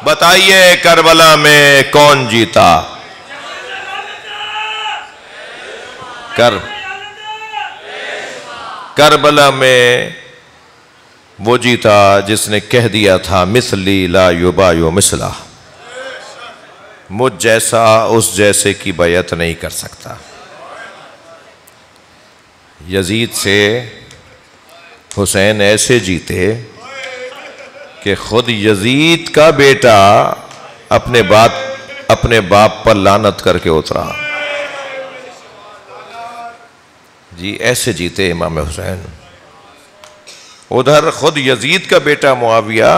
بتائیے کربلا میں کون جیتا؟ کربلا میں وہ جیتا جس نے کہہ دیا تھا مثلی لا یبایع مثلہ، مجھ جیسا اس جیسے کی بیعت نہیں کر سکتا۔ یزید سے حسین ایسے جیتے کہ خود یزید کا بیٹا اپنے باپ پر لعنت کر کے اترا۔ جی ایسے جیتے امام حسین۔ ادھر خود یزید کا بیٹا معاویہ،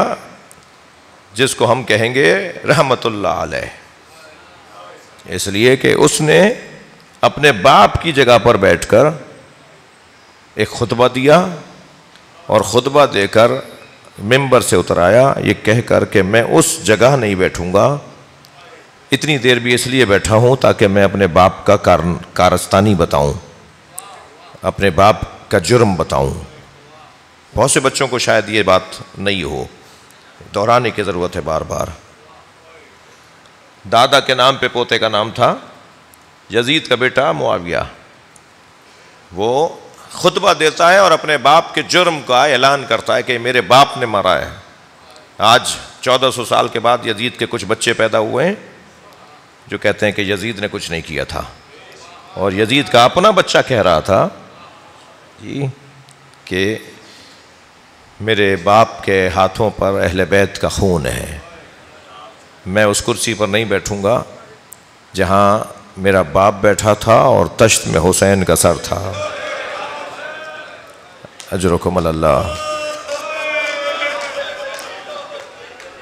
جس کو ہم کہیں گے رحمت اللہ علیہ، اس لیے کہ اس نے اپنے باپ کی جگہ پر بیٹھ کر ایک خطبہ دیا، اور خطبہ دے کر ممبر سے اترایا یہ کہہ کر کہ میں اس جگہ نہیں بیٹھوں گا، اتنی دیر بھی اس لیے بیٹھا ہوں تاکہ میں اپنے باپ کا کارستانی بتاؤں، اپنے باپ کا جرم بتاؤں۔ بہت سے بچوں کو شاید یہ بات نہیں ہو، دہرانے کی ضرورت ہے بار بار۔ دادا کے نام پہ پوتے کا نام تھا یزید کا بیٹا معاویہ، وہ خطبہ دیتا ہے اور اپنے باپ کے جرم کا اعلان کرتا ہے کہ میرے باپ نے مارا ہے۔ آج 1400 سال کے بعد یزید کے کچھ بچے پیدا ہوئے ہیں جو کہتے ہیں کہ یزید نے کچھ نہیں کیا تھا، اور یزید کا اپنا بچہ کہہ رہا تھا جی کہ میرے باپ کے ہاتھوں پر اہل بیت کا خون ہے، میں اس کرسی پر نہیں بیٹھوں گا جہاں میرا باپ بیٹھا تھا اور تشت میں حسین کا سر تھا۔ اجرکم اللہ۔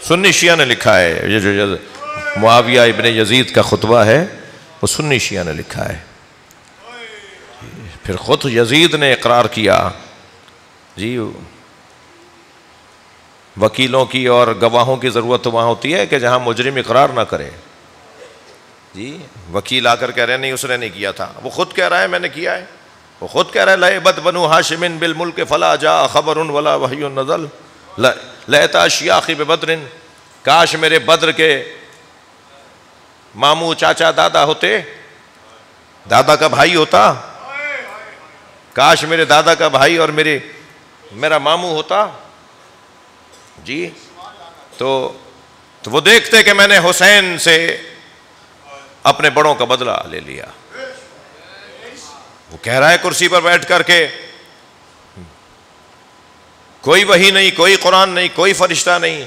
سنی شیعہ نے لکھا ہے، یہ جو معاویہ ابن یزید کا خطبہ ہے وہ سنی شیعہ نے لکھا ہے۔ پھر خود یزید نے اقرار کیا جی، وکیلوں کی اور گواہوں کی ضرورت وہاں ہوتی ہے کہ جہاں مجرم اقرار نہ کرے۔ جی وکیل آ کر کہہ رہے ہیں نہیں اس نے نہیں کیا تھا، وہ خود کہہ رہا ہے میں نے کیا ہے، وہ خود کہہ رہا ہے لعبت بنو ہاشم بالملک فلا جاء خبر ولا وحی نزل لیت اشیاخی ببدر، کاش میرے بدر کے ماموں چاچا دادا ہوتے، دادا کا بھائی ہوتا، کاش میرے دادا کا بھائی اور میرا ماموں ہوتا جی، تو وہ دیکھتے کہ میں نے حسین سے اپنے بڑوں کا بدلہ لے لیا۔ وہ کہہ رہا ہے کرسی پر بیٹھ کر کے کوئی وحی نہیں، کوئی قرآن نہیں، کوئی فرشتہ نہیں،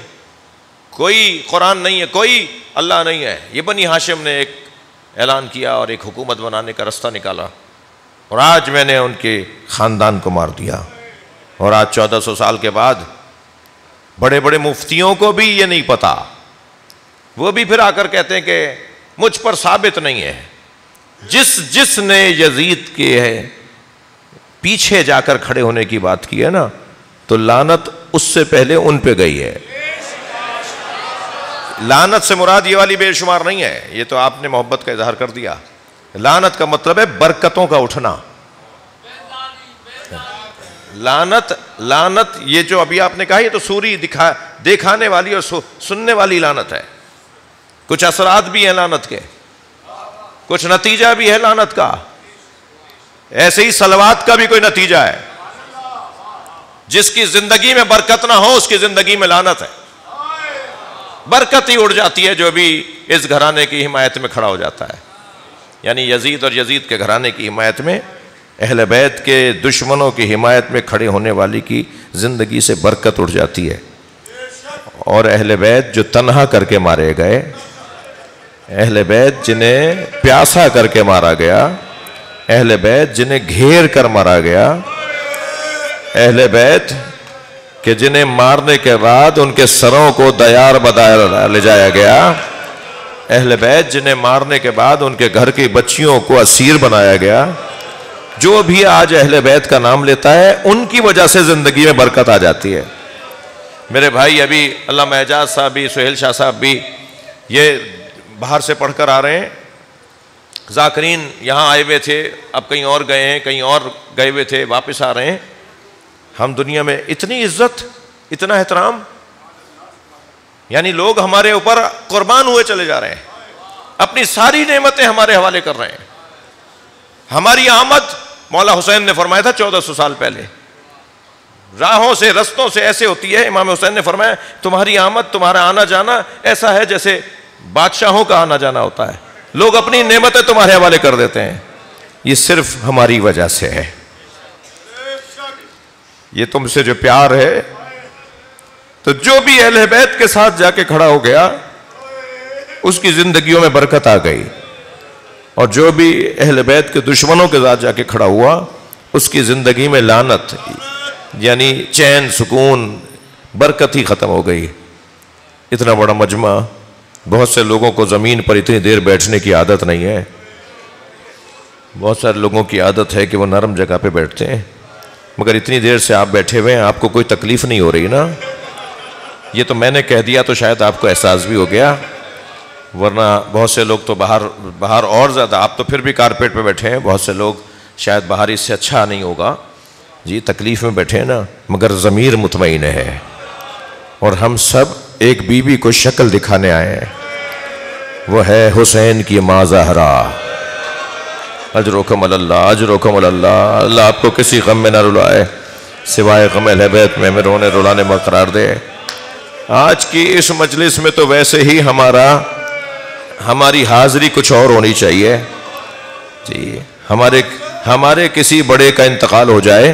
کوئی قرآن نہیں ہے، کوئی اللہ نہیں ہے۔ یہ بنی ہاشم نے ایک اعلان کیا اور ایک حکومت بنانے کا رستہ نکالا، اور آج میں نے ان کے خاندان کو مار دیا۔ اور آج 1400 سال کے بعد بڑے بڑے مفتیوں کو بھی یہ نہیں پتا، وہ بھی پھر آ کر کہتے ہیں کہ مجھ پر ثابت نہیں ہے۔ جس نے یزید کے پیچھے جا کر کھڑے ہونے کی بات کی ہے نا، تو لعنت اس سے پہلے ان پہ گئی ہے۔ لعنت سے مراد یہ والی بے شمار نہیں ہے، یہ تو آپ نے محبت کا اظہار کر دیا۔ لعنت کا مطلب ہے برکتوں کا اٹھنا۔ لعنت یہ جو ابھی آپ نے کہا یہ تو سوری دکھانے والی اور سننے والی لعنت ہے۔ کچھ اثرات بھی ہیں لعنت کے، کچھ نتیجہ بھی ہے لعنت کا، ایسے ہی صلوات کا بھی کوئی نتیجہ ہے۔ جس کی زندگی میں برکت نہ ہو اس کی زندگی میں لعنت ہے، برکت ہی اڑ جاتی ہے جو بھی اس گھرانے کی حمایت میں کھڑا ہو جاتا ہے۔ یعنی یزید اور یزید کے گھرانے کی حمایت میں، اہل بیت کے دشمنوں کی حمایت میں کھڑے ہونے والی کی زندگی سے برکت اڑ جاتی ہے۔ اور اہل بیت جو تنہا کر کے مارے گئے، اہل بیت جنہیں پیاسا کر کے مارا گیا، اہل بیت جنہیں گھیر کر مارا گیا، اہل بیت کہ جنہیں مارنے کے بعد ان کے سروں کو دیار بدار لے جایا گیا، اہل بیت جنہیں مارنے کے بعد ان کے گھر کی بچیوں کو اسیر بنایا گیا، جو بھی آج اہل بیت کا نام لیتا ہے ان کی وجہ سے زندگی میں برکت آ جاتی ہے۔ میرے بھائی ابھی علامہ اعجاز صاحب بھی، سہیل شاہ صاحب بھی یہ باہر سے پڑھ کر آ رہے ہیں، ذاکرین یہاں آئے ہوئے تھے، اب کہیں اور گئے ہیں، کہیں اور گئے ہوئے تھے، واپس آ رہے ہیں۔ ہم دنیا میں اتنی عزت، اتنا احترام، یعنی لوگ ہمارے اوپر قربان ہوئے چلے جا رہے ہیں، اپنی ساری نعمتیں ہمارے حوالے کر رہے ہیں. ہماری آمد مولا حسین نے فرمایا تھا 1400 سال پہلے، راہوں سے رستوں سے ایسے ہوتی ہے. امام حسین نے فرمایا تمہاری آمد، تمہارا آنا جانا ایسا ہے جیسے بادشاہوں کا آنا جانا ہوتا ہے. لوگ اپنی نعمتیں تمہارے حوالے کر دیتے ہیں. یہ صرف ہماری وجہ سے ہے. یہ تم سے جو پیار ہے، تو جو بھی اہل بیت کے ساتھ جا کے کھڑا ہو گیا اس کی زندگیوں میں برکت آ گئی، اور جو بھی اہل بیت کے دشمنوں کے ساتھ جا کے کھڑا ہوا اس کی زندگی میں لعنت، یعنی چین، سکون، برکت ہی ختم ہو گئی. اتنا بڑا مجمع، بہت سے لوگوں کو زمین پر اتنی دیر بیٹھنے کی عادت نہیں ہے. بہت سارے لوگوں کی عادت ہے کہ وہ نرم جگہ پہ بیٹھتے ہیں، مگر اتنی دیر سے آپ بیٹھے ہوئے ہیں، آپ کو کوئی تکلیف نہیں ہو رہی نا؟ یہ تو میں نے کہہ دیا تو شاید آپ کو احساس بھی ہو گیا، ورنہ بہت سے لوگ تو باہر اور زیادہ، آپ تو پھر بھی کارپیٹ پہ بیٹھے ہیں، بہت سے لوگ شاید باہر اس سے اچھا نہیں ہوگا جی، تکلیف میں بیٹھے ہیں نا، مگر ضمیر مطمئن ہے. اور ہم سب ایک بیوی کو شکل دکھانے آئے ہیں، وہ ہے حسین کی ماں زہرا. اجرکم اللہ، اجرکم اللہ. اللہ آپ کو کسی غم میں نہ رلائے، سوائے غم اہل بیت میں رونے رلانے میں قرار دے. آج کی اس مجلس میں تو ویسے ہی ہماری حاضری کچھ اور ہونی چاہیے جی. ہمارے کسی بڑے کا انتقال ہو جائے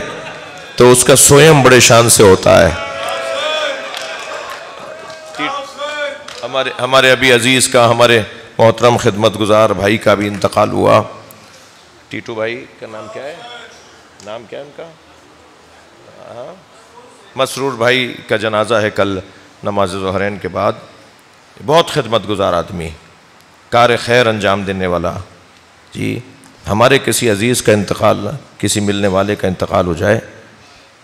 تو اس کا سویم بڑے شان سے ہوتا ہے. ہمارے ابھی عزیز کا، ہمارے محترم خدمت گزار بھائی کا بھی انتقال ہوا. ٹیٹو بھائی کا نام کیا ہے؟ نام کیا ہے ان کا؟ مسرور بھائی کا جنازہ ہے کل نماز ظہرین کے بعد. بہت خدمت گزار آدمی، کار خیر انجام دینے والا جی. ہمارے کسی عزیز کا انتقال، کسی ملنے والے کا انتقال ہو جائے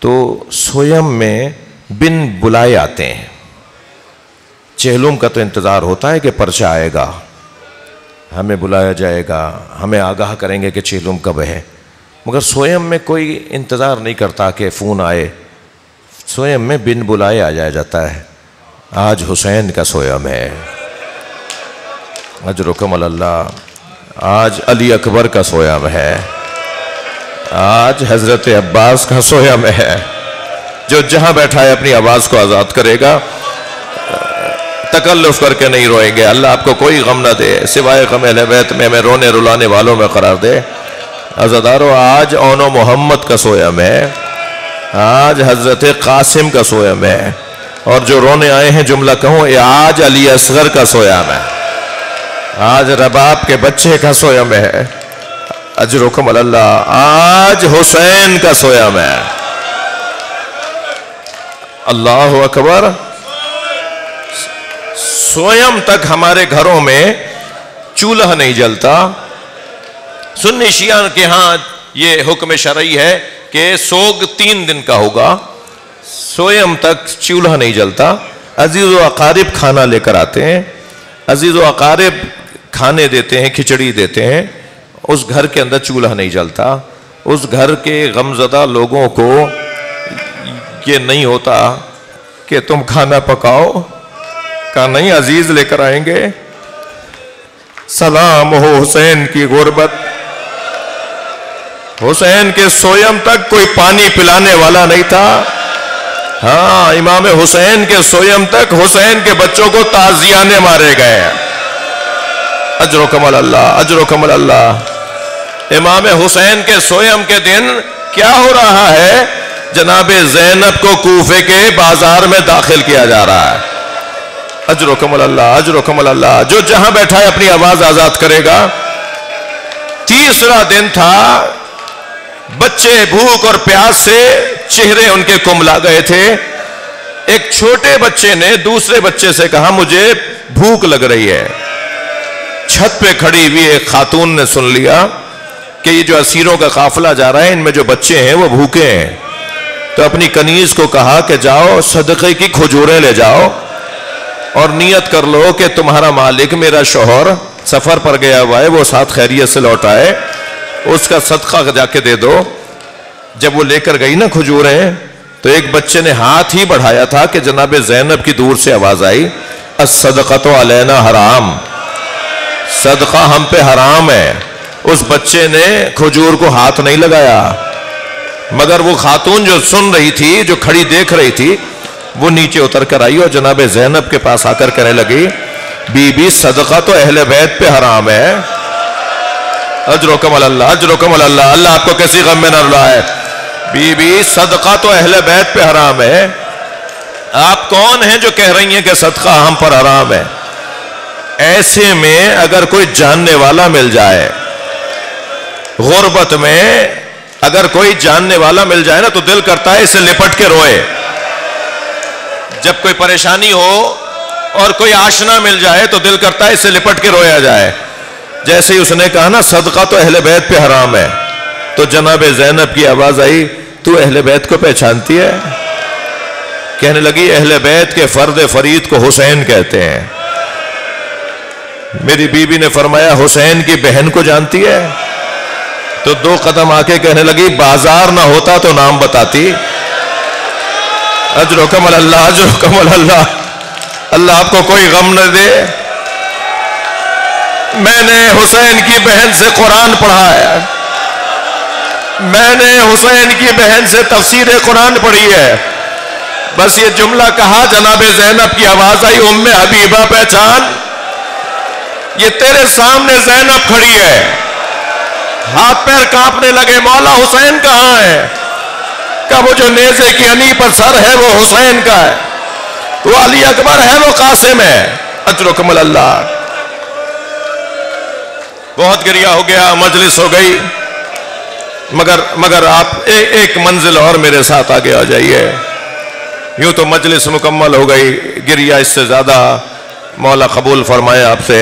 تو سویم میں بن بلائے آتے ہیں. چہلم کا تو انتظار ہوتا ہے کہ پرچہ آئے گا، ہمیں بلایا جائے گا، ہمیں آگاہ کریں گے کہ چہلم کب ہے. مگر سویم میں کوئی انتظار نہیں کرتا کہ فون آئے. سویم میں بن بلائے آ جایا جاتا ہے. آج حسین کا سویم ہے، اجرکم اللہ. آج علی اکبر کا سویم ہے، آج حضرت عباس کا سویم ہے. جو جہاں بیٹھا ہے اپنی آواز کو آزاد کرے گا، تکلف کر کے نہیں روئیں گے. اللہ آپ کو کوئی غم نہ دے، سوائے غم اہل بیت میں رونے رلانے والوں میں قرار دے. عزادارو، آج اونو محمد کا سویم ہے، آج حضرت قاسم کا سویم ہے. اور جو رونے آئے ہیں جملہ کہوں، آج علی اصغر کا سویم ہے، آج رباب کے بچے کا سویم ہے. اجرکم اللہ. آج حسین کا سویم ہے. اللہ اکبر. سویم تک ہمارے گھروں میں چولہا نہیں جلتا. سنی شیعہ کے ہاں یہ حکم شرعی ہے کہ سوگ 3 دن کا ہوگا، سویم تک چولہا نہیں جلتا. عزیز و اقارب کھانا لے کر آتے ہیں، عزیز و اقارب کھانے دیتے ہیں، کھچڑی دیتے ہیں. اس گھر کے اندر چولہا نہیں جلتا. اس گھر کے غمزدہ لوگوں کو یہ نہیں ہوتا کہ تم کھانا پکاؤ، کہا نہیں، عزیز لے کر آئیں گے. سلام ہو حسین کی غربت. حسین کے سویم تک کوئی پانی پلانے والا نہیں تھا. ہاں، امام حسین کے سویم تک حسین کے بچوں کو تازیانے مارے گئے. اجرکم اللہ، اجرکم اللہ. امام حسین کے سویم کے دن کیا ہو رہا ہے؟ جناب زینب کو کوفے کے بازار میں داخل کیا جا رہا ہے. اجرکم اللہ، اجرکم اللہ. جو جہاں بیٹھا ہے اپنی آواز آزاد کرے گا. تیسرا دن تھا، بچے بھوک اور پیاس سے چہرے ان کے کملا گئے تھے. ایک چھوٹے بچے نے دوسرے بچے سے کہا مجھے بھوک لگ رہی ہے. چھت پہ کھڑی ہوئی ایک خاتون نے سن لیا کہ یہ جو اسیروں کا قافلہ جا رہا ہے، ان میں جو بچے ہیں وہ بھوکے ہیں. تو اپنی کنیز کو کہا کہ جاؤ صدقے کی کھجوریں لے جاؤ اور نیت کر لو کہ تمہارا مالک میرا شوہر سفر پر گیا ہوا ہے، وہ ساتھ خیریت سے لوٹ آئے، اس کا صدقہ جا کے دے دو. جب وہ لے کر گئی نا کھجوریں، تو ایک بچے نے ہاتھ ہی بڑھایا تھا کہ جناب زینب کی دور سے آواز آئی، الصدقۃ علینا حرام، صدقہ ہم پہ حرام ہے۔ اس بچے نے کھجور کو ہاتھ نہیں لگایا، مگر وہ خاتون جو سن رہی تھی، جو کھڑی دیکھ رہی تھی، وہ نیچے اتر کر آئی اور جناب زینب کے پاس آ کر کہنے لگی بی بی صدقہ تو اہل بیت پہ حرام ہے۔ اجرکم اللہ، اجرکم اللہ، اللہ آپ کو کسی غم میں نہ رلائے۔ بی بی صدقہ تو اہل بیت پہ حرام ہے، آپ کون ہیں جو کہہ رہی ہیں کہ صدقہ ہم پر حرام ہے؟ ایسے میں اگر کوئی جاننے والا مل جائے، غربت میں اگر کوئی جاننے والا مل جائے نا تو دل کرتا ہے اسے لپٹ کے روئے۔ جب کوئی پریشانی ہو اور کوئی آشنا مل جائے تو دل کرتا ہے اسے لپٹ کے رویا جائے۔ جیسے ہی اس نے کہا نا صدقہ تو اہل بیت پہ حرام ہے، تو جناب زینب کی آواز آئی تو اہل بیت کو پہچانتی ہے؟ کہنے لگی اہل بیت کے فرد فرید کو حسین کہتے ہیں۔ میری بیوی نے فرمایا حسین کی بہن کو جانتی ہے؟ تو 2 قدم آ کے کہنے لگی بازار نہ ہوتا تو نام بتاتی۔ اجرکم اللہ، اجرکم اللہ، اللہ آپ کو کوئی غم نہ دے۔ میں نے حسین کی بہن سے قرآن پڑھا ہے، میں نے حسین کی بہن سے تفسیر قرآن پڑھی ہے۔ بس یہ جملہ کہا، جناب زینب کی آواز آئی ام حبیبہ پہچان، یہ تیرے سامنے زینب کھڑی ہے۔ ہاتھ پیر کانپنے لگے، مولا حسین کہاں ہے؟ کہ وہ جو نیزے کی انی پر سر ہے وہ حسین کا ہے، وہ علی اکبر ہے، وہ قاسم ہے۔ اجرکم اللہ۔ بہت گریہ ہو گیا، مجلس ہو گئی، مگر آپ ایک منزل اور میرے ساتھ آگے آ جائیے۔ یوں تو مجلس مکمل ہو گئی، گریہ اس سے زیادہ مولا قبول فرمائے آپ سے۔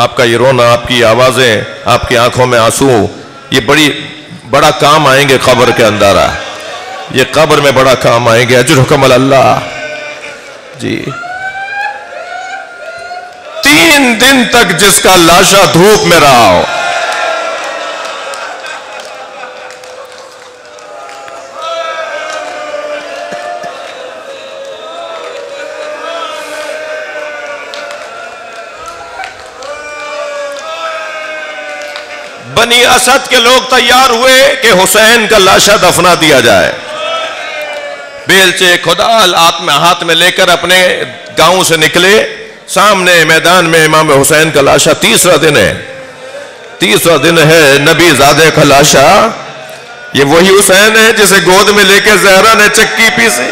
آپ کا یہ رونا، آپ کی آوازیں، آپ کی آنکھوں میں آنسو، یہ بڑا کام آئیں گے قبر کے اندر، یہ قبر میں بڑا کام آئیں گے۔ اجرکم اللہ۔ جی 3 دن تک جس کا لاشا دھوپ میں رہا ہو، بنی اسد کے لوگ تیار ہوئے کہ حسین کا لاشا دفنا دیا جائے۔ بیلچے کھدال ہاتھ میں لے کر اپنے گاؤں سے نکلے، سامنے میدان میں امام حسین کا لاشا۔ تیسرا دن ہے نبی زادے کا لاشا۔ یہ وہی حسین ہے جسے گود میں لے کے زہرا نے چکی پیسی،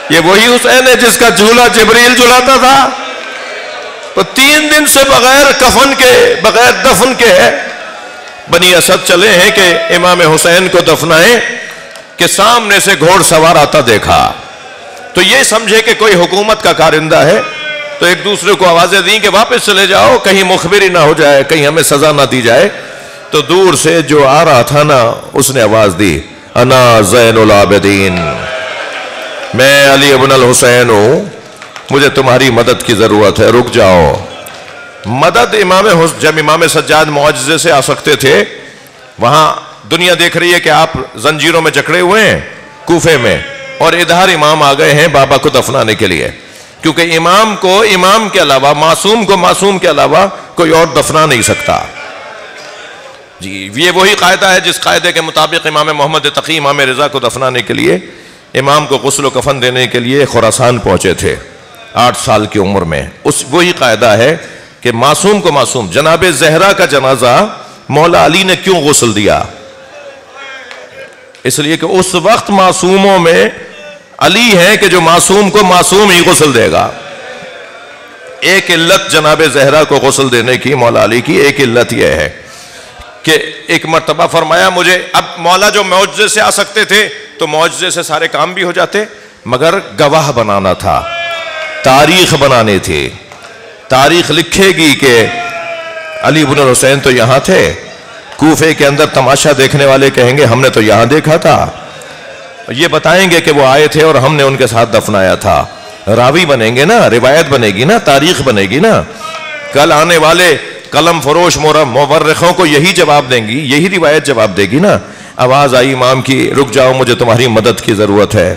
یہ وہی حسین ہے جس کا جھولا جبریل جھلاتا تھا۔ تو 3 دن سے بغیر کفن کے، بغیر دفن کے بنی اسد چلے ہیں کہ امام حسین کو دفنائیں، کہ سامنے سے گھوڑ سوار آتا دیکھا تو یہ سمجھے کہ کوئی حکومت کا کارندہ ہے، تو ایک دوسرے کو آوازیں دیں کہ واپس چلے جاؤ، کہیں مخبری نہ ہو جائے، کہیں ہمیں سزا نہ دی جائے۔ تو دور سے جو آ رہا تھا نا، اس نے آواز دی انا زین العابدین، میں علی ابن الحسین ہوں، مجھے تمہاری مدد کی ضرورت ہے، رک جاؤ۔ مدد جب امام سجاد معجزے سے آ سکتے تھے، وہاں دنیا دیکھ رہی ہے کہ آپ زنجیروں میں جکڑے ہوئے ہیں کوفے میں، اور ادھر امام آ گئے ہیں بابا کو دفنانے کے لیے، کیونکہ امام کو امام کے علاوہ، معصوم کو معصوم کے علاوہ کوئی اور دفنا نہیں سکتا۔ جی یہ وہی قاعدہ ہے جس قاعدے کے مطابق امام محمد تقی امام رضا کو دفنانے کے لیے، امام کو غسل و کفن دینے کے لیے خراسان پہنچے تھے 8 سال کی عمر میں۔ وہی قاعدہ ہے کہ معصوم کو معصوم۔ جناب زہرا کا جنازہ مولا علی نے کیوں غسل دیا؟ اس لیے کہ اس وقت معصوموں میں علی ہے کہ جو معصوم کو معصوم ہی غسل دے گا۔ ایک علت جناب زہرا کو غسل دینے کی مولا علی کی ایک علت یہ ہے کہ ایک مرتبہ فرمایا مجھے، اب مولا جو معجزے سے آ سکتے تھے تو معجزے سے سارے کام بھی ہو جاتے، مگر گواہ بنانا تھا، تاریخ بنانی تھی، تاریخ لکھے گی کہ علی بن الحسین تو یہاں تھے۔ کوفے کے اندر تماشا دیکھنے والے کہیں گے ہم نے تو یہاں دیکھا تھا، یہ بتائیں گے کہ وہ آئے تھے اور ہم نے ان کے ساتھ دفنایا تھا۔ راوی بنیں گے نا، روایت بنے گی نا، تاریخ بنے گی نا۔ کل آنے والے قلم فروش مورخوں کو یہی جواب دیں گی، یہی روایت جواب دے گی نا۔ آواز آئی امام کی، رک جاؤ مجھے تمہاری مدد کی ضرورت ہے۔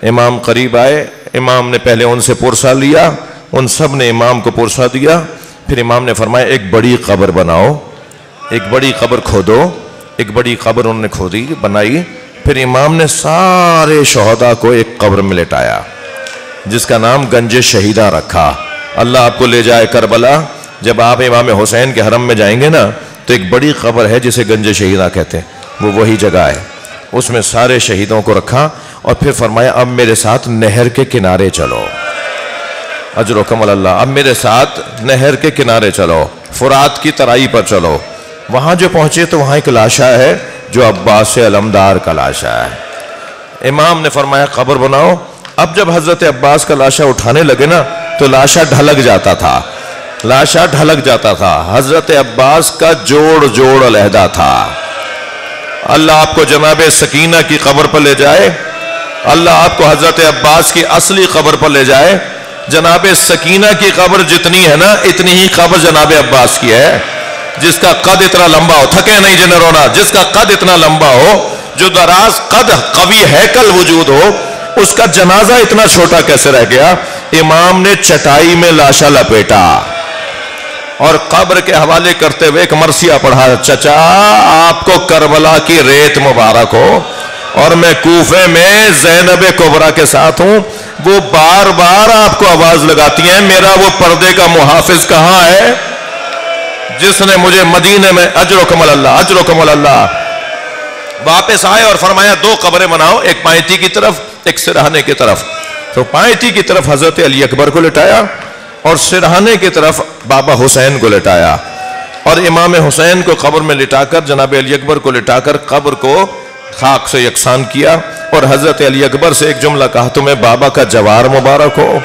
امام قریب آئے، امام نے پہلے ان سے پرسہ لیا، ان سب نے امام کو پرسہ دیا، پھر امام نے فرمایا ایک بڑی قبر بناؤ، ایک بڑی قبر کھودو، ایک بڑی قبر انہوں نے کھودی بنائی، پھر امام نے سارے شہداء کو ایک قبر میں لٹایا جس کا نام گنج شہیدہ رکھا۔ اللہ آپ کو لے جائے کربلا، جب آپ امام حسین کے حرم میں جائیں گے نا تو ایک بڑی قبر ہے جسے گنج شہیدہ کہتے ہیں، وہ وہی جگہ ہے، اس میں سارے شہیدوں کو رکھا اور پھر فرمایا اب میرے ساتھ نہر کے کنارے چلو، اجرکم اللہ، اب میرے ساتھ نہر کے کنارے چلو، فرات کی ترائی پر چلو۔ وہاں جو پہنچے تو وہاں ایک لاشا ہے جو عباس علمدار کا لاشا ہے۔ امام نے فرمایا قبر بناؤ۔ اب جب حضرت عباس کا لاشا اٹھانے لگے نا تو لاشا ڈھلک جاتا تھا، لاشا ڈھلک جاتا تھا، حضرت عباس کا جوڑ جوڑ علیحدہ تھا۔ اللہ آپ کو جناب سکینہ کی قبر پر لے جائے، اللہ آپ کو حضرت عباس کی اصلی قبر پر لے جائے۔ جناب سکینہ کی قبر جتنی ہے نا اتنی ہی قبر جناب عباس کی ہے، جس کا قد اتنا لمبا ہو، تھکے نہیں جنہیں رونا، جس کا قد اتنا لمبا ہو، جو دراز قد قوی ہیکل وجود ہو، اس کا جنازہ اتنا چھوٹا کیسے رہ گیا؟ امام نے چٹائی میں لاشا لپیٹا اور قبر کے حوالے کرتے ہوئے ایک مرثیہ پڑھا، چچا آپ کو کربلا کی ریت مبارک ہو، اور میں کوفے میں زینب کبریٰ کے ساتھ ہوں، وہ بار بار آپ کو آواز لگاتی ہیں میرا وہ پردے کا محافظ کہاں ہے جس نے مجھے مدینے میں اجرکم اللہ اجرکم اللہ۔ واپس آئے اور فرمایا دو قبریں بناؤ، ایک پائنتی کی طرف ایک سرہانے کی طرف۔ تو پائنتی کی طرف حضرت علی اکبر کو لٹایا اور سرہانے کی طرف بابا حسین کو لٹایا، اور امام حسین کو قبر میں لٹا کر جناب علی اکبر کو لٹا کر قبر کو خاک سے یکساں کیا، اور حضرت علی اکبر سے ایک جملہ کہا تمہیں بابا کا جوار مبارک ہو،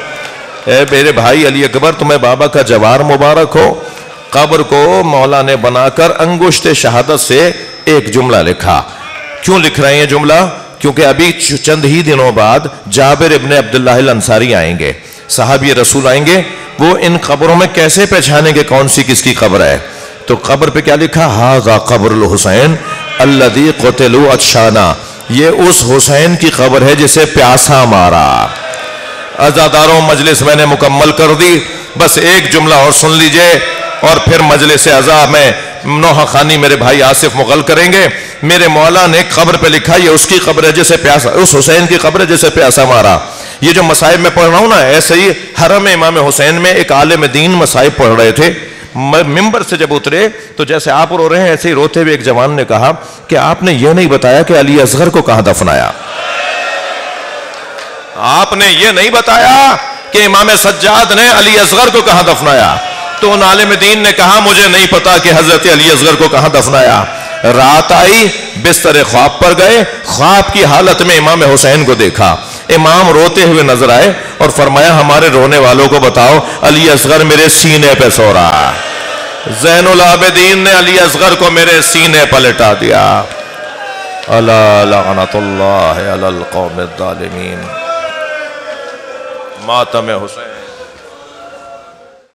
اے میرے بھائی علی اکبر تمہیں بابا کا جوار مبارک ہو۔ قبر کو مولا نے بنا کر انگشت شہادت سے ایک جملہ لکھا۔ کیوں لکھ رہے ہیں یہ جملہ؟ کیونکہ ابھی چند ہی دنوں بعد جابر ابن عبداللہ الانصاری آئیں گے، صحابی رسول آئیں گے، وہ ان قبروں میں کیسے پہچانیں گے کون سی کس کی قبر ہے؟ تو قبر پہ کیا لکھا؟ ھذا قبر الحسین الذی قتلوا عطشانا، یہ اس حسین کی قبر ہے جسے پیاسا مارا۔ عزاداروں مجلس میں نے مکمل کر دی، بس ایک جملہ اور سن لیجئے اور پھر مجلس عزا میں نوحہ خانی میرے بھائی آصف مغل کریں گے۔ میرے مولا نے قبر پہ لکھا یہ اس کی قبر ہے جسے پیاسا، اس حسین کی قبر ہے جسے پیاسا مارا۔ یہ جو مصائب میں پڑھ رہا ہوں نا، ایسے ہی حرم امام حسین میں ایک عالم دین مصائب پڑھ رہے تھے، ممبر سے جب اترے تو جیسے آپ رو رہے ہیں ایسے ہی روتے ہوئے ایک جوان نے کہا کہ آپ نے یہ نہیں بتایا کہ علی اصغر کو کہاں دفنایا، آپ نے یہ نہیں بتایا کہ امام سجاد نے علی اصغر کو کہاں دفنایا۔ تو ان عالم دین نے کہا مجھے نہیں پتا کہ حضرت علی اصغر کو کہاں دفنایا۔ رات آئی، بستر خواب پر گئے، خواب کی حالت میں امام حسین کو دیکھا، امام روتے ہوئے نظر آئے اور فرمایا ہمارے رونے والوں کو بتاؤ علی اصغر میرے سینے پہ سو رہا ہے۔ زین العابدین نے علی اصغر کو میرے سینے پر لٹا دیا۔ الا لعنت اللہ علی القوم الظالمین۔ ماتم حسین۔